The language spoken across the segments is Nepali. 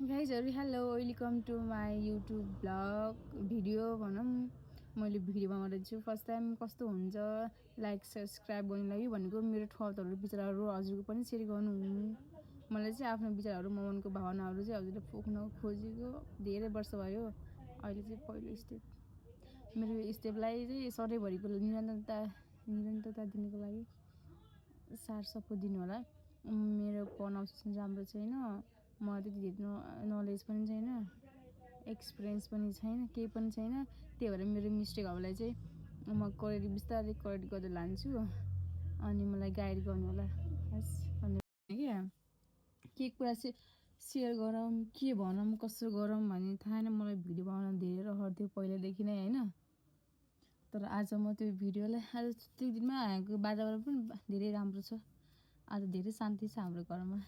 गाइजहरू hello welcome to my YouTube vlog video भनौँ मैले भिडियो बनाउँदैछु फर्स्ट टाइम कस्तो हुन्छ लाइक सब्सक्राइब गर्नु लागि भनेको मेरो थटहरू विचारहरू हजुरको पनि सेयर गर्नु मलाई चाहिँ आफ्नो विचारहरू मनको भावनाहरू चाहिँ हजुरले पोख्न खोजेको धेरै वर्ष भयो अहिले चाहिँ पहिलो स्टेप मेरो स्टेपलाई चाहिँ सधैँभरिको निरन्तरता दिनुको लागि सार सपोर्ट दिनु होला मेरो प्रनाउन्सिएसन राम्रो छैन मलाई त्यति धेरै नलेज पनि छैन एक्सपिरियन्स पनि छैन केही पनि छैन त्यही भएर मेरो मिस्टेकहरूलाई चाहिँ म बिस्तारै करेक्ट गर्दै लान्छु अनि मलाई गाइड गर्नु होला बस धन्यवाद के कुरा चाहिँ सेयर गरौँ के भनौँ कसो गरौँ भन्ने थाहा छैन मलाई भिडियो बनाउन धेरै रहर थियो पहिलादेखि नै होइन तर आज म त्यो भिडियोलाई आज त्यो दिनमा आएको वातावरण पनि धेरै राम्रो छ आज धेरै शान्ति छ हाम्रो घरमा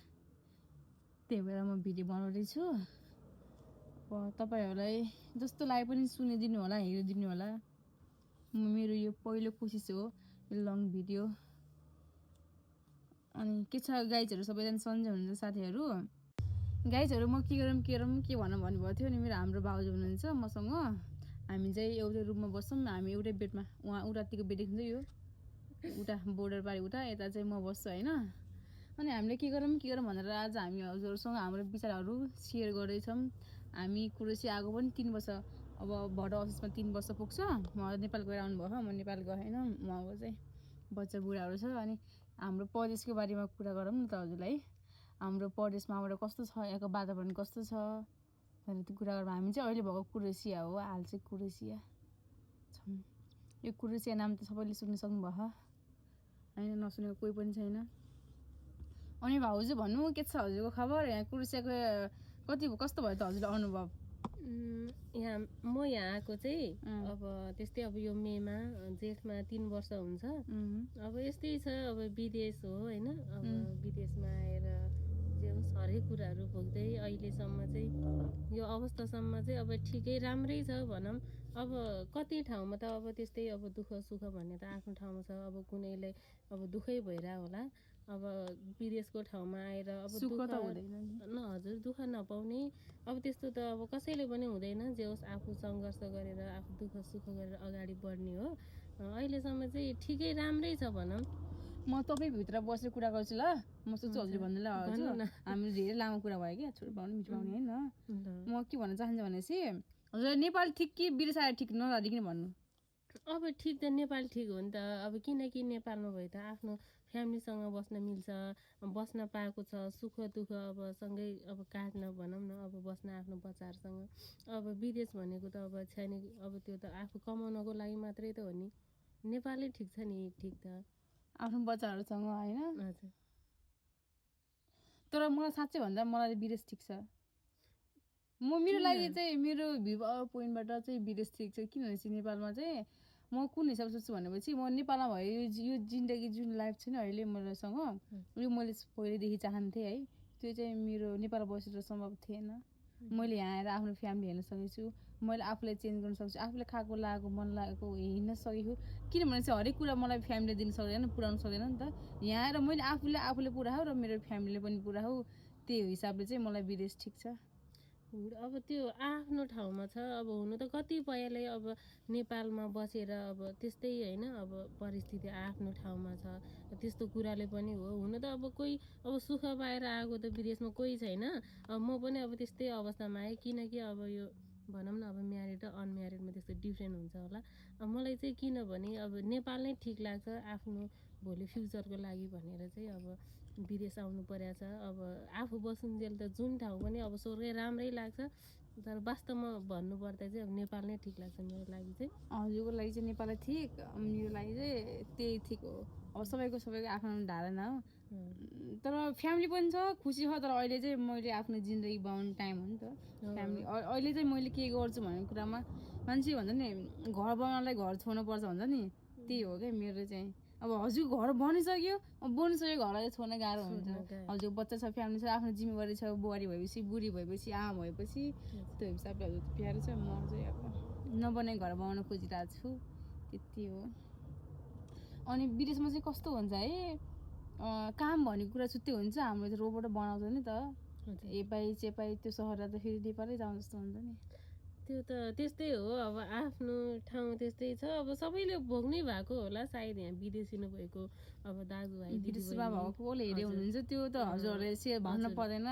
त्यही भएर म भिडियो बनाउँदैछु अब तपाईँहरूलाई जस्तो लागे पनि सुनिदिनु होला हेरिदिनु होला मेरो यो पहिलो कोसिस हो यो लङ भिडियो अनि के छ गाइजहरू सबैजना सन्चै हुनुहुन्छ साथीहरू गाइजहरू म के गरौँ के भनौँ भन्नुभएको थियो नि मेरो हाम्रो भाउजू हुनुहुन्छ मसँग हामी चाहिँ एउटै रुममा बस्छौँ हामी एउटै बेडमा उहाँ उतातिको बेड देखिन्छ यो उता बोर्डर पारि उता यता चाहिँ म बस्छु होइन अनि हामीले के गरौँ भनेर आज हामी हजुरहरूसँग हाम्रो विचारहरू सेयर गर्दैछौँ हामी कुरेसी आएको पनि 3 वर्ष अब भट अफिसमा 3 वर्ष पुग्छ म नेपाल गएर आउनुभयो म नेपाल गएन उहाँको चाहिँ बच्चा बुढाहरू छ अनि हाम्रो परदेशको बारेमा कुरा गरौँ न त हजुरलाई हाम्रो परदेशमा अब कस्तो छ यहाँको वातावरण कस्तो छ भनेर त्यो कुरा गरौँ हामी चाहिँ अहिले भएको कुरेसिया हो हाल चाहिँ कुरेसिया छौँ यो कुरेसिया नाम त सबैले सुन्न सक्नुभयो होइन नसुनेको कोही पनि छैन अनि भाउजू भन्नु के छ हजुरको खबर यहाँ कुरेसियाको कस्तो भयो त हजुरको अनुभव यहाँ म यहाँ आएको चाहिँ अब त्यस्तै अब यो मेमा जेठमा 3 वर्ष हुन्छ अब यस्तै छ अब विदेश हो होइन अब विदेशमा आएर जे होस् हरेक कुराहरू भोग्दै अहिलेसम्म चाहिँ यो अवस्थासम्म चाहिँ अब ठिकै राम्रै छ भनौँ अब कति ठाउँमा त अब त्यस्तै अब दुःख सुख भन्ने त आफ्नो ठाउँमा छ अब कुनैलाई अब दुःखै भइरहेको होला अब विदेशको ठाउँमा आएर अब सुख त हुँदैन न हजुर दुःख नपाउने अब त्यस्तो त अब कसैले पनि हुँदैन जे होस् आफू सङ्घर्ष गरेर आफू दुःख सुख गरेर अगाडि बढ्ने हो अहिलेसम्म चाहिँ ठिकै राम्रै छ भनौँ म तपाईँभित्र बसेर कुरा गर्छु ल म सोच्छु हजुर भन्नुलाई हजुर हामी धेरै लामो कुरा भयो क्या छोटो पाउने मिठो पाउने होइन म के भन्न चाहन्छु भनेपछि हजुर नेपाल ठिक कि विदेश आएर ठिक नलागिकन भन्नु अब ठिक त नेपाल ठिक हो नि त अब किनकि नेपालमा भए त आफ्नो फ्यामिलीसँग बस्न मिल्छ बस्न पाएको छ सुख दुःख अब सँगै अब काट्न भनौँ न अब बस्न आफ्नो बच्चाहरूसँग अब विदेश भनेको त अब छैन अब त्यो त आफू कमाउनको लागि मात्रै त हो नि नेपालै ठिक छ नि ठिक त आफ्नो बच्चाहरूसँग होइन हजुर तर मलाई साँच्चै भन्दा मलाई विदेश ठिक छ म मेरो लागि चाहिँ मेरो भ्यू पोइन्टबाट चाहिँ विदेश ठिक छ किनभने नेपालमा चाहिँ म कुन हिसाब सोच्छु भनेपछि म नेपालमा भयो यो जिन्दगी जुन लाइफ छ नि अहिले मसँग यो मैले पहिल्यैदेखि चाहन्थेँ है त्यो चाहिँ मेरो नेपाल बसेर सम्भव थिएन मैले यहाँ आएर आफ्नो फ्यामिली हेर्न सकेको छु मैले आफूलाई चेन्ज गर्न सक्छु आफूले खाएको लागेको मन लागेको हिँड्न सकेको किनभने चाहिँ हरेक कुरा मलाई फ्यामिलीले दिन सक्दैन पुऱ्याउनु सक्दैन नि त यहाँ आएर मैले आफूले पुऱ्याऊ र मेरो फ्यामिलीले पनि पुऱ्याऊ त्यही हिसाबले चाहिँ मलाई विदेश ठिक छ अब त्यो आफ्नो ठाउँमा छ अब हुनु त कतिपयले अब नेपालमा बसेर अब त्यस्तै होइन अब परिस्थिति आफ्नो ठाउँमा छ त्यस्तो कुराले पनि हो हुनु त अब कोही अब सुख पाएर आएको त विदेशमा कोही छैन अब म पनि अब त्यस्तै अवस्थामा आएँ किनकि अब यो भनौँ न अब म्यारिड र अनम्यारिडमा त्यस्तो डिफ्रेन्ट हुन्छ होला अब मलाई चाहिँ किनभने अब नेपाल नै ठिक लाग्छ आफ्नो भोलि फ्युचरको लागि भनेर चाहिँ अब विदेश आउनु परेको छ अब आफू बस्नुन्जेल त जुन ठाउँ पनि अब स्वर्गै राम्रै लाग्छ तर वास्तवमा भन्नुपर्दा चाहिँ अब नेपाल नै ठिक लाग्छ मेरो लागि चाहिँ हजुरको लागि चाहिँ नेपालै ठिक मेरो लागि चाहिँ त्यही ठिक हो अब सबैको आफ्नो धारणा हो तर फ्यामिली पनि छ खुसी छ तर अहिले चाहिँ मैले आफ्नो जिन्दगी बनाउने टाइम हो नि त फ्यामिली अहिले चाहिँ मैले के गर्छु भन्ने कुरामा मान्छे भन्छ नि घर बनाउनलाई घर छोड्नुपर्छ भन्छ नि त्यही हो क्या मेरो चाहिँ अब हजुर घर बनिसक्यो घरलाई छोड्न गाह्रो हुन्छ हजुर बच्चा छ फ्यामिली छ आफ्नो जिम्मेवारी छ बुहारी भएपछि बुढी भएपछि आमा भएपछि त्यो हिसाबले हजुर प्यारो छ म चाहिँ अब नबनाइ घर बनाउन खोजिरहेको छु त्यति हो अनि विदेशमा चाहिँ कस्तो हुन्छ है काम भन्ने कुरा छुट्टै हुन्छ हाम्रो चाहिँ रोबोट बनाउँछ नि त हजुर। एपाई चेपाई त्यो सहरलाई त फेरि नेपालै जाउँ जस्तो हुन्छ नि। त्यो त त्यस्तै हो अब आफ्नो ठाउँ त्यस्तै छ अब सबैले भोग्नै भएको होला सायद यहाँ विदेशी भएको अब दाजुभाइ विदेशमा दिदीबहिनी। भएकोले हेरे हजुर हुनुहुन्छ त्यो त हजुरहरूले चाहिँ भन्नु हजुर पर्दैन।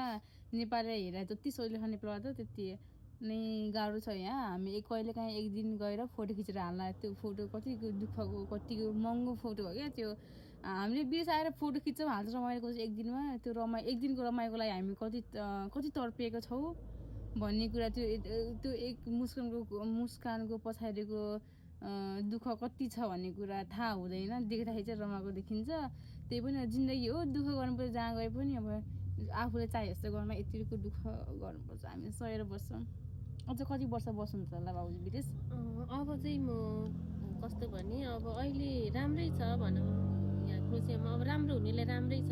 नेपाली हेरेर जति सजिलो छ नेपालमा त त्यति नै गाह्रो छ यहाँ। हामी कहिलेकाहीँ एक दिन गएर फोटो खिचेर हाल्ला त्यो फोटो कतिको दुःखको कतिको महँगो फोटो हो क्या त्यो। हामीले विदेश आएर फोटो खिच्छौँ हाल्छ रमाइलोको एक दिनमा त्यो एक दिनको रमाइलोको लागि हामी कति तर्पिएका छौँ भन्ने कुरा त्यो एक मुस्कानको पछाडिको दुःख कति छ भन्ने कुरा थाहा हुँदैन। देख्दाखेरि चाहिँ रमाइलो देखिन्छ। त्यही पनि जिन्दगी हो, दुःख गर्नुपर्छ जहाँ गए पनि। अब आफूले चाहे जस्तो गर्न यतिको दुःख गर्नुपर्छ, हामी सहेर बस्छौँ। अझ कति वर्ष बस्नुहुन्छ होला बाबुजी विदेश? अब चाहिँ म कस्तो भने अब अहिले राम्रै छ भनौँ यहाँ क्रोसियामा। अब राम्रो हुनेलाई राम्रै छ,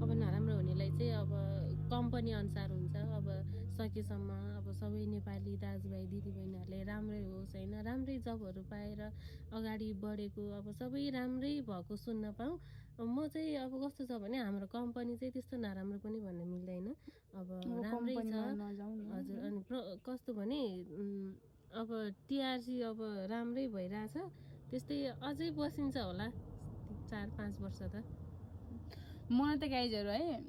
अब नराम्रो हुनेलाई चाहिँ अब कम्पनी अनुसार हुन्छ। अब सकेसम्म अब सबै नेपाली दाजुभाइ दिदीबहिनीहरूले राम्रै होस् होइन, राम्रै जबहरू पाएर अगाडि बढेको अब सबै राम्रै भएको सुन्न पाऊँ। म चाहिँ अब कस्तो छ भने हाम्रो कम्पनी चाहिँ त्यस्तो नराम्रो पनि भन्न मिल्दैन, अब राम्रै छ। कम्पनीमा नजाउँ न। हजुर अनि कस्तो भने अब टिआरसी अब राम्रै भइरहेछ, त्यस्तै अझै बसिन्छ होला 4-5 वर्ष त। मलाई त गाइजहरू है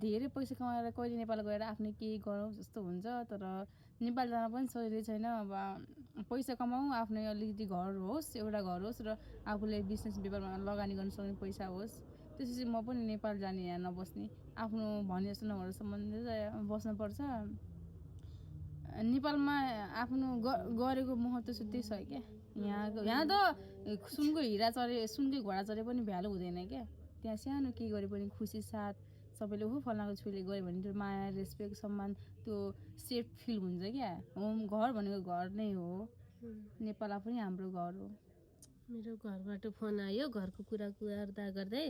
धेरै पैसा कमाएर कहिले नेपाल गएर आफ्नो केही गरौँ जस्तो हुन्छ। तर नेपाल जान पनि सजिलै छैन। अब पैसा कमाउँ, आफ्नो अलिकति घर होस्, एउटा घर होस् र आफूले बिजनेस व्यापारमा लगानी गर्न सक्ने पैसा होस्, त्यसपछि म पनि नेपाल जाने, यहाँ नबस्ने। आफ्नो भने जस्तो नभएसम्म बस्नुपर्छ। नेपालमा आफ्नो गरेको महत्त्व चाहिँ त्यही छ क्या। यहाँ त सुनकै घोडा चढे पनि भ्यालु हुँदैन क्या। त्यहाँ सानो केही गरे पनि खुसी साथ सबैले फलाएको छोरीले गऱ्यो भने त्यो माया, रेस्पेक्ट, सम्मान, त्यो सेफ फिल हुन्छ क्या। घर भनेको घर नै हो। नेपाल पनि हाम्रो घर हो। मेरो घरबाट फोन आयो, घरको कुरा गर्दा गर्दै।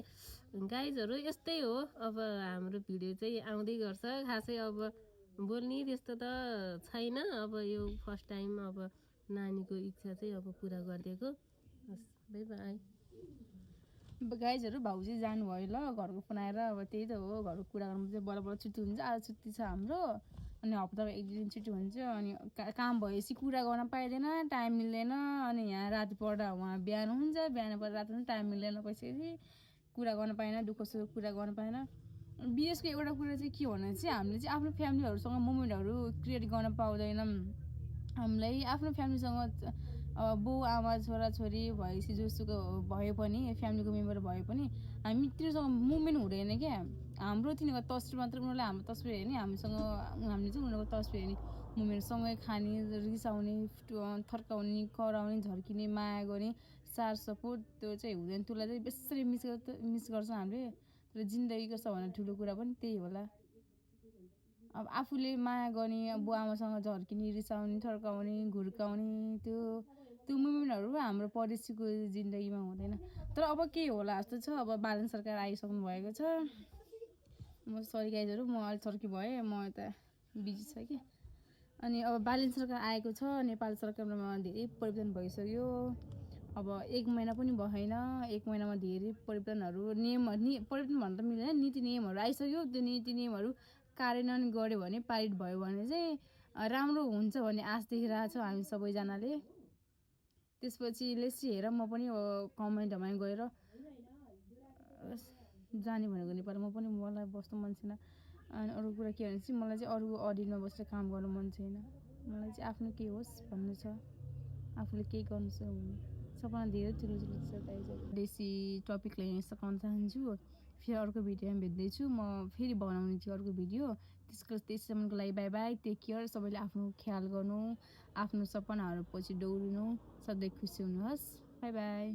गाइजहरू यस्तै हो, अब हाम्रो भिडियो चाहिँ आउँदै गर्छ। खासै अब बोल्ने त्यस्तो त छैन। अब यो फर्स्ट टाइम अब नानीको इच्छा चाहिँ अब पुरा गरिदिएको। हस्, बाई बाई। गाइजहरू भाउजू जानुभयो ल, घरको फोन आएर। अब त्यही त हो, घरको कुरा गर्नु चाहिँ बल्ल बल्ल छुट्टी हुन्छ। आज छुट्टी छ हाम्रो, अनि हप्तामा एक दिन छुट्टी हुन्छ। अनि काम भएपछि कुरा गर्न पाइँदैन, टाइम मिल्दैन। अनि यहाँ राति पढ्दा उहाँ बिहान हुन्छ, बिहान पढ्दा राति हुन्छ, टाइम मिल्दैन। पैसाखेरि कुरा गर्न पाएन, दुःख सुख कुरा गर्न पाएन। विदेशको एउटा कुरा चाहिँ के भने चाहिँ हामीले चाहिँ आफ्नो फ्यामिलीहरूसँग मोमेन्टहरू क्रिएट गर्न पाउँदैनौँ। हामीलाई आफ्नो फ्यामिलीसँग बाउ आमा छोराछोरी भएपछि जोसुकै भयो पनि, फ्यामिलीको मेम्बर भए पनि हामी तिनीहरूसँग मुभमेन्ट हुँदैन क्या। हाम्रो तिनीहरूको तस्बिर मात्र, उनीहरूलाई हाम्रो तस्बिर हेर्ने, हामीले चाहिँ उनीहरूको तस्बिर हेर्ने। मुभमेन्टसँगै खाने, रिसाउने, थर्काउने, कराउने, झर्किने, माया गर्ने, सार सपोर्ट त्यो चाहिँ हुँदैन। त्यसलाई चाहिँ बेसरी मिस गर्छ हामीले। तर जिन्दगी कस्तो भने ठुलो कुरा पनि त्यही होला। अब आफूले माया गर्ने, बुवा आमासँग झर्किने, रिसाउने, थर्काउने, घुर्काउने, त्यो मुभमेन्टहरू हाम्रो परदेशीको जिन्दगीमा हुँदैन। तर अब के होला जस्तो छ। अब बालन सरकार आइसक्नु भएको छ। म सरी गाइजहरू, म अलिक चर्की भएँ, म यता बिजी छ कि। अनि अब बालन सरकार आएको छ, नेपाल सरकारमा धेरै परिवर्तन भइसक्यो। अब 1 महिना पनि भएन, 1 महिनामा धेरै परिवर्तनहरू, परिवर्तन भन्न त मिल्दैन, नीति नियमहरू आइसक्यो। त्यो नीति नियमहरू कार्यान्वयन गऱ्यो भने, पारित भयो भने चाहिँ राम्रो हुन्छ भन्ने आश देखिरहेको छ हामी सबैजनाले। त्यसपछि लेट्स हेर, म पनि कमेन्टहरूमा गएर जाने भनेको नेपाल। मलाई बस्नु मन छैन। अनि अरू कुरा के भने चाहिँ मलाई चाहिँ अरूको अडिटमा बसेर काम गर्नु मन छैन। मलाई चाहिँ आफ्नो के होस् भन्ने छ, आफूले केही गर्नु छ भने। सपना धेरै ठुलो छ गाइजहरू। देशी टपिक लिएर सघाउन चाहन्छु। फेरि अर्को भिडियोमा भेट्दैछु। म फेरि बनाउने छु अर्को भिडियो। त्यससम्मको लागि बाई बाई, टेक केयर। सबैले आफ्नो ख्याल गर्नु, आफ्नो सपनाहरू पछि दौडिनु, सधैँ खुसी हुनुहोस्। By by.